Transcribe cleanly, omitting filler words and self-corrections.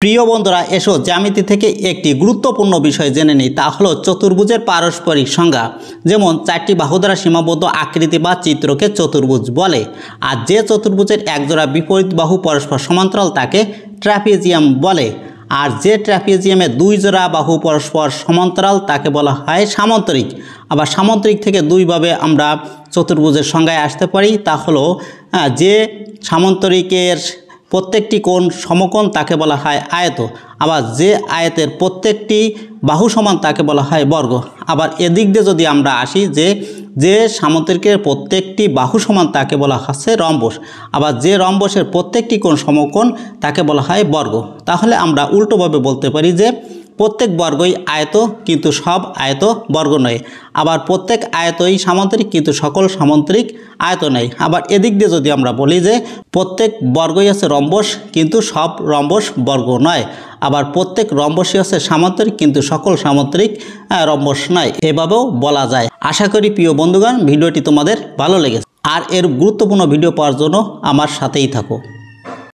প্রিয় বন্ধুরা, এসো জ্যামিতি থেকে একটি গুরুত্বপূর্ণ বিষয় জেনে নিই, তা হলো চতুর্ভুজের পারস্পরিক সংজ্ঞা। যেমন চারটি বাহু দ্বারা সীমাবদ্ধ আকৃতি বা চিত্রকে চতুর্ভুজ বলে। আর যে চতুর্ভুজের একজোড়া বিপরীত বাহু পরস্পর সমান্তরাল তাকে ট্র্যাপিজিয়াম বলে। আর যে ট্র্যাপিজিয়ামে দুই জোড়া বাহু পরস্পর সমান্তরাল তাকে বলা হয় সামান্তরিক। আবার সামান্তরিক থেকে দুইভাবে আমরা চতুর্ভুজের সংজ্ঞায় আসতে পারি, তা হলো যে সামান্তরিকের প্রত্যেকটি কোণ সমকোণ তাকে বলা হয় আয়ত। আবার যে আয়তের প্রত্যেকটি বাহু সমান তাকে বলা হয় বর্গ। আবার এদিক দিয়ে যদি আমরা আসি, যে সামান্তরিকের প্রত্যেকটি বাহু সমান তাকে বলা হচ্ছে রম্বস। আবার যে রম্বসের প্রত্যেকটি কোণ সমকোণ তাকে বলা হয় বর্গ। তাহলে আমরা উল্টোভাবে বলতে পারি যে প্রত্যেক বর্গই আয়ত, কিন্তু সব আয়ত বর্গ নয়। আবার প্রত্যেক আয়তই সামান্তরিক, কিন্তু সকল সামান্তরিক আয়ত নয়। আবার এদিক দিয়ে যদি আমরা বলি যে প্রত্যেক বর্গই আছে রম্বস, কিন্তু সব রম্বস বর্গ নয়। আবার প্রত্যেক রম্বসই আছে সামান্তরিক, কিন্তু সকল সামান্তরিক রম্বস নয়। এভাবেও বলা যায়। আশা করি প্রিয় বন্ধুগণ ভিডিওটি তোমাদের ভালো লেগেছে। আর এর গুরুত্বপূর্ণ ভিডিও পাওয়ার জন্য আমার সাথেই থাকো।